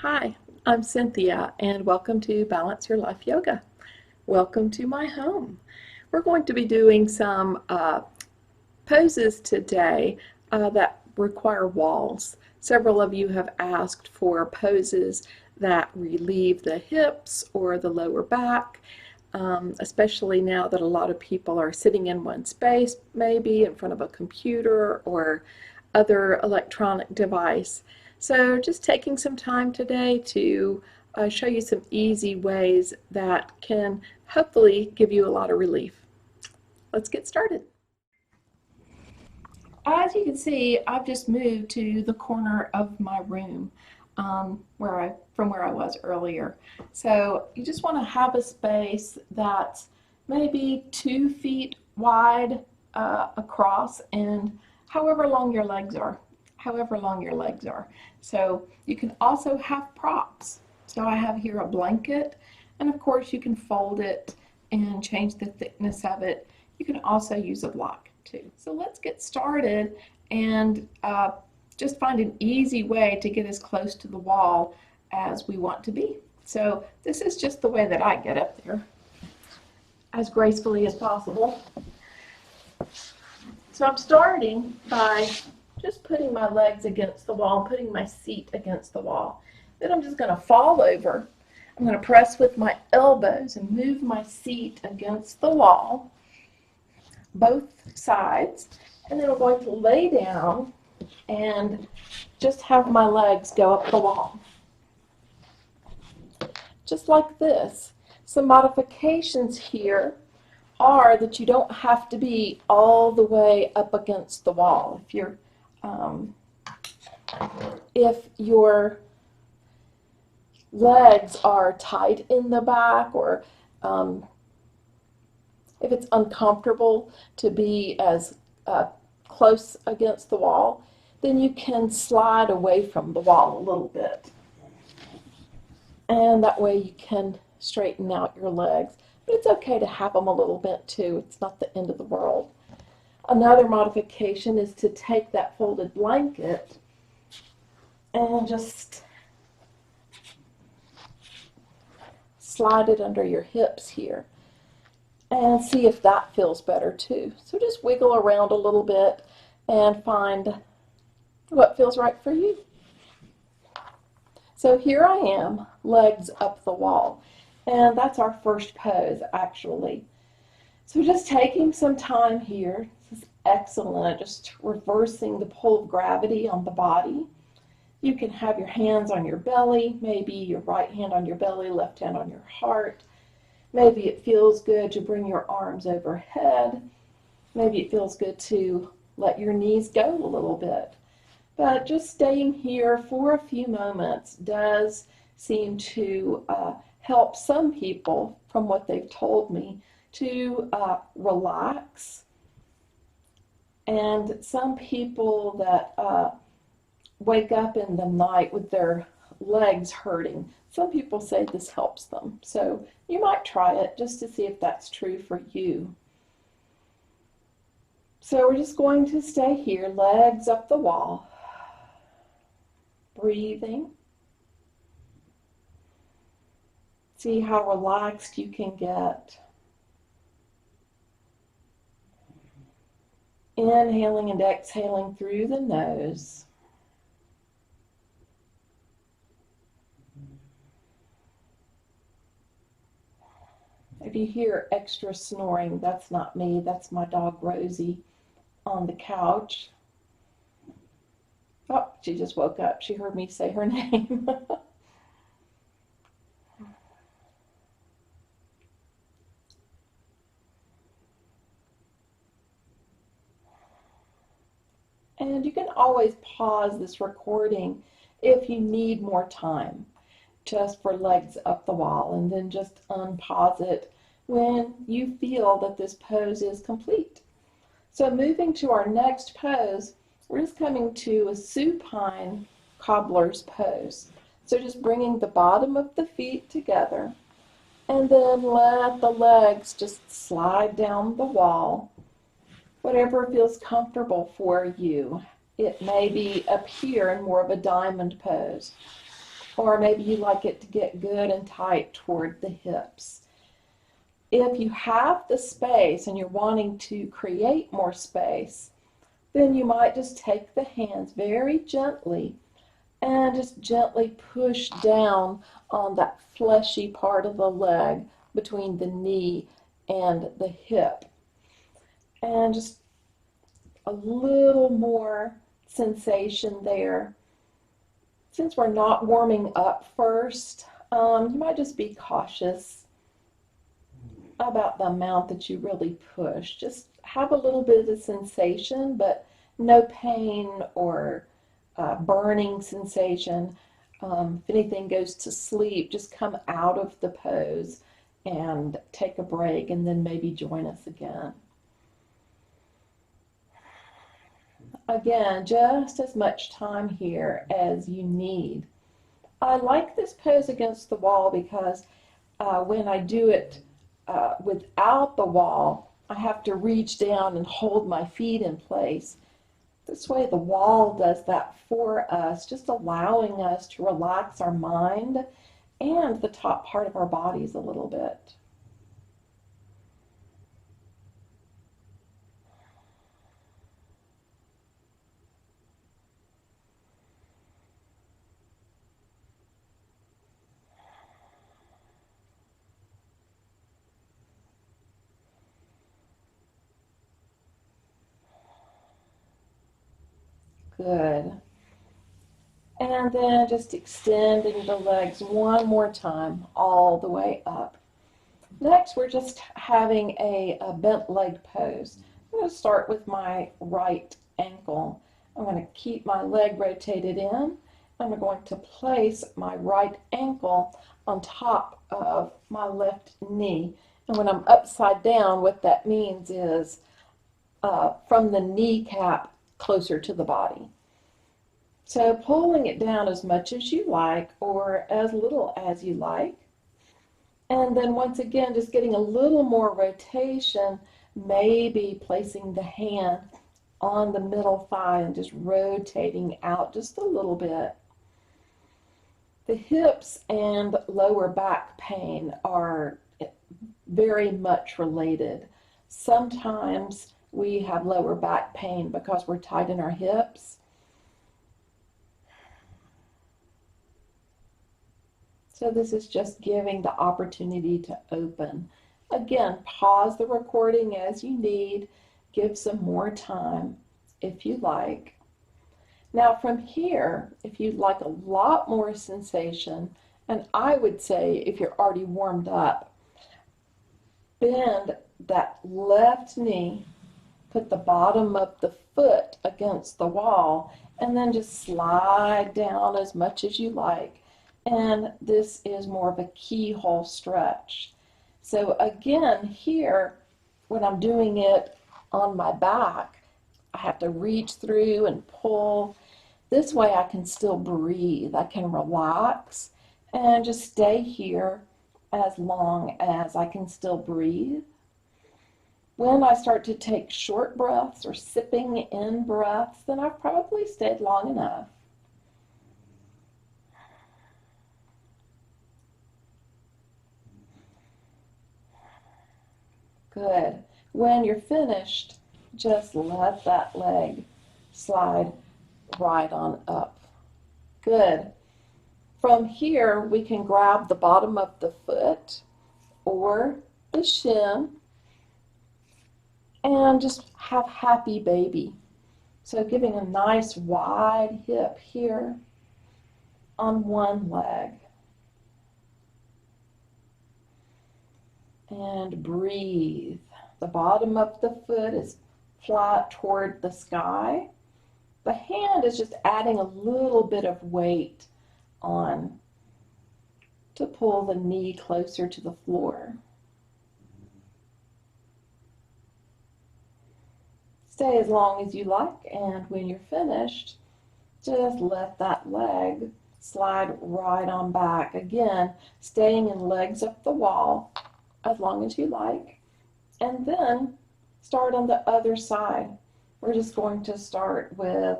Hi, I'm Cynthia and welcome to Balance Your Life Yoga. Welcome to my home. We're going to be doing some poses today that require walls. Several of you have asked for poses that relieve the hips or the lower back, especially now that a lot of people are sitting in one space, maybe in front of a computer or other electronic device. So just taking some time today to show you some easy ways that can hopefully give you a lot of relief. Let's get started. As you can see, I've just moved to the corner of my room from where I was earlier. So you just want to have a space that's maybe 2 feet wide across and however long your legs are. So you can also have props. So I have here a blanket, and of course you can fold it and change the thickness of it. You can also use a block too. So let's get started and just find an easy way to get as close to the wall as we want to be. So this is just the way that I get up there, as gracefully as possible. So I'm starting by just putting my legs against the wall, putting my seat against the wall. Then I'm just going to fall over. I'm going to press with my elbows and move my seat against the wall, both sides, and then I'm going to lay down and just have my legs go up the wall. Just like this. Some modifications here are that you don't have to be all the way up against the wall. If your legs are tight in the back, or if it's uncomfortable to be as close against the wall, then you can slide away from the wall a little bit. And that way you can straighten out your legs. But it's okay to have them a little bit too. It's not the end of the world. Another modification is to take that folded blanket and just slide it under your hips here and see if that feels better too. So just wiggle around a little bit and find what feels right for you. So here I am, legs up the wall, and that's our first pose actually. So just taking some time here. This is excellent, just reversing the pull of gravity on the body. You can have your hands on your belly, maybe your right hand on your belly, left hand on your heart. Maybe it feels good to bring your arms overhead. Maybe it feels good to let your knees go a little bit. But just staying here for a few moments does seem to help some people, from what they've told me, to relax. And some people that wake up in the night with their legs hurting, some people say this helps them. So you might try it just to see if that's true for you. So we're just going to stay here, legs up the wall, breathing. See how relaxed you can get. Inhaling and exhaling through the nose. If you hear extra snoring, that's not me, that's my dog Rosie on the couch. Oh, she just woke up. She heard me say her name. And you can always pause this recording if you need more time, just for legs up the wall, and then just unpause it when you feel that this pose is complete. So moving to our next pose, we're just coming to a supine cobbler's pose. So just bringing the bottom of the feet together, and then let the legs just slide down the wall, whatever feels comfortable for you. It may be up here in more of a diamond pose. or maybe you like it to get good and tight toward the hips. If you have the space and you're wanting to create more space, then you might just take the hands very gently and just gently push down on that fleshy part of the leg between the knee and the hip. And just a little more sensation there. Since we're not warming up first, you might just be cautious about the amount that you really push. Just have a little bit of sensation, but no pain or burning sensation. If anything goes to sleep, just come out of the pose and take a break and then maybe join us again. Again, just as much time here as you need. I like this pose against the wall because when I do it without the wall, I have to reach down and hold my feet in place. This way the wall does that for us, just allowing us to relax our mind and the top part of our bodies a little bit. Good. And then just extending the legs one more time all the way up. Next, we're just having a bent leg pose. I'm going to start with my right ankle. I'm going to keep my leg rotated in. I'm going to place my right ankle on top of my left knee. And when I'm upside down, what that means is from the kneecap closer to the body. So pulling it down as much as you like or as little as you like. And then once again, just getting a little more rotation, maybe placing the hand on the middle thigh and just rotating out just a little bit. The hips and lower back pain are very much related. Sometimes we have lower back pain because we're tight in our hips. So this is just giving the opportunity to open. Again, pause the recording as you need. Give some more time if you like. Now from here, if you'd like a lot more sensation, and I would say if you're already warmed up, bend that left knee, put the bottom of the foot against the wall, and then just slide down as much as you like. And this is more of a keyhole stretch. So again, here, when I'm doing it on my back, I have to reach through and pull. This way I can still breathe. I can relax and just stay here as long as I can still breathe. When I start to take short breaths or sipping in breaths, then I've probably stayed long enough. Good. When you're finished, just let that leg slide right on up. Good. From here, we can grab the bottom of the foot or the shin and just have happy baby. So giving a nice wide hip here on one leg. And breathe. The bottom of the foot is flat toward the sky. The hand is just adding a little bit of weight on to pull the knee closer to the floor. Stay as long as you like, and when you're finished, just let that leg slide right on back. Again, staying in legs up the wall as long as you like, and then start on the other side. We're just going to start with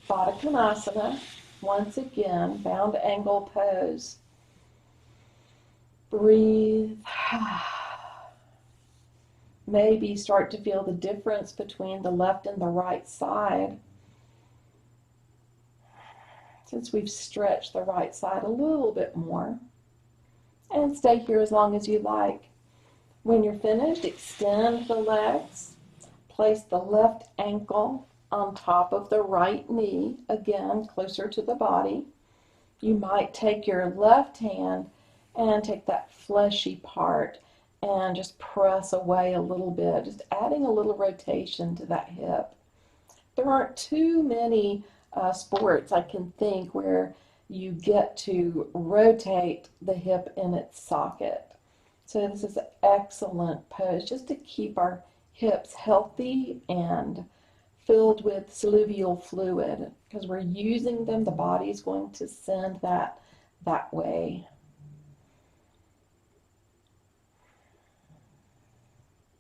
Baddha Konasana, Once again, bound angle pose. Breathe. Maybe start to feel the difference between the left and the right side, since we've stretched the right side a little bit more. And stay here as long as you like. When you're finished, extend the legs. Place the left ankle on top of the right knee, again, closer to the body. You might take your left hand and take that fleshy part and just press away a little bit, just adding a little rotation to that hip. There aren't too many sports I can think where you get to rotate the hip in its socket. So this is an excellent pose just to keep our hips healthy and filled with synovial fluid, because we're using them, the body's going to send that way.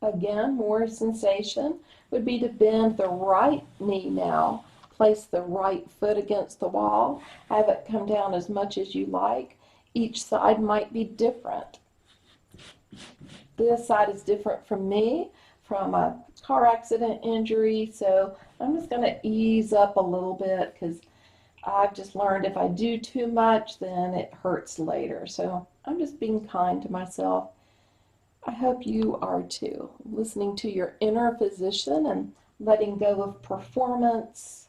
Again, more sensation would be to bend the right knee now. Place the right foot against the wall. Have it come down as much as you like. Each side might be different. This side is different from me, from a car accident injury, so I'm just going to ease up a little bit because I've just learned if I do too much, then it hurts later. So I'm just being kind to myself. I hope you are too, listening to your inner physician and letting go of performance,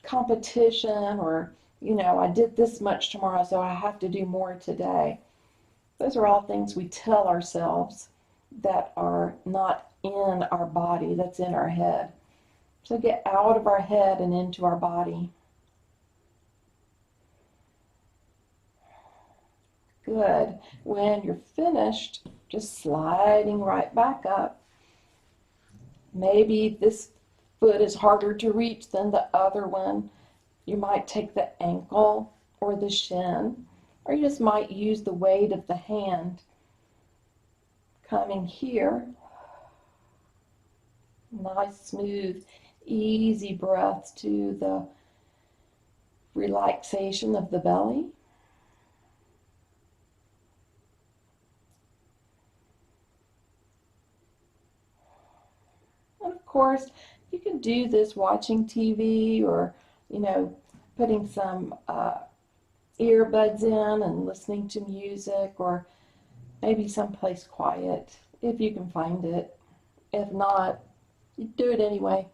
competition, or, I did this much tomorrow, so I have to do more today. Those are all things we tell ourselves that are not in our body, that's in our head. So get out of our head and into our body. Good. When you're finished, just sliding right back up. Maybe this foot is harder to reach than the other one. You might take the ankle or the shin, or you just might use the weight of the hand. Coming here. Nice, smooth, easy breaths to the relaxation of the belly. And of course, you can do this watching TV or, putting some earbuds in and listening to music, or maybe someplace quiet if you can find it. If not, you do it anyway.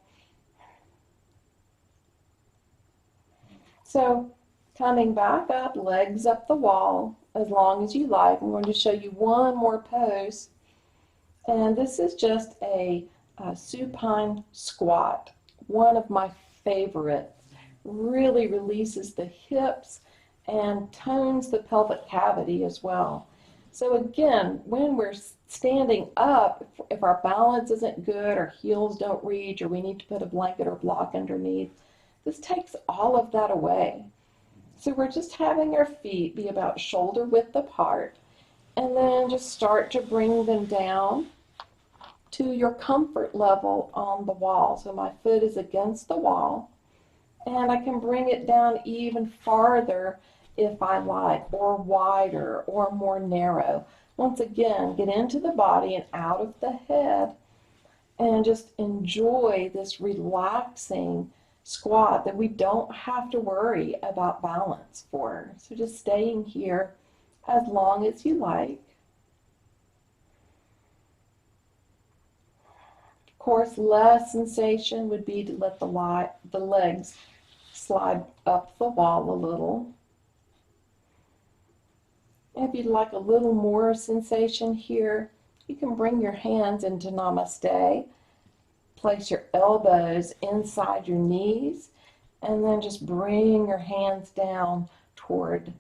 So coming back up, legs up the wall as long as you like. I'm going to show you one more pose. And this is just a supine squat, one of my favorites. Really releases the hips and tones the pelvic cavity as well. So again, when we're standing up, if our balance isn't good, our heels don't reach, or we need to put a blanket or block underneath, this takes all of that away. So we're just having our feet be about shoulder width apart, and then just start to bring them down to your comfort level on the wall. So my foot is against the wall, and I can bring it down even farther if I like, or wider, or more narrow. Once again, get into the body and out of the head, and just enjoy this relaxing squat that we don't have to worry about balance for. So just staying here as long as you like. Of course, less sensation would be to let the legs slide up the wall a little. If you'd like a little more sensation here, you can bring your hands into Namaste. Place your elbows inside your knees, and then just bring your hands down toward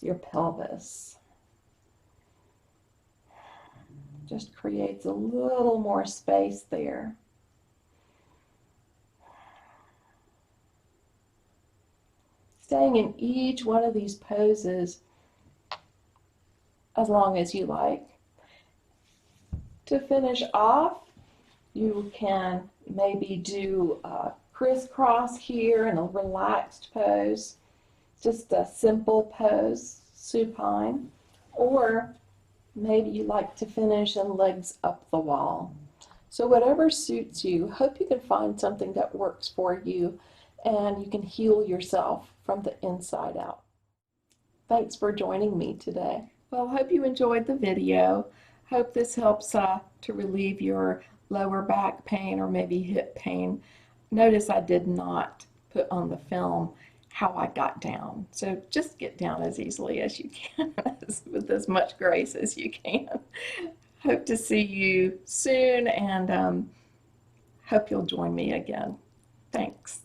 your pelvis. Just creates a little more space there. Staying in each one of these poses as long as you like. To finish off, you can maybe do crisscross here in a relaxed pose, just a simple pose, supine, or maybe you like to finish in legs up the wall. So whatever suits you, hope you can find something that works for you and you can heal yourself from the inside out. Thanks for joining me today. Well, hope you enjoyed the video. Hope this helps to relieve your lower back pain or maybe hip pain. Notice I did not put on the film how I got down. So just get down as easily as you can, with as much grace as you can. Hope to see you soon, and hope you'll join me again. Thanks.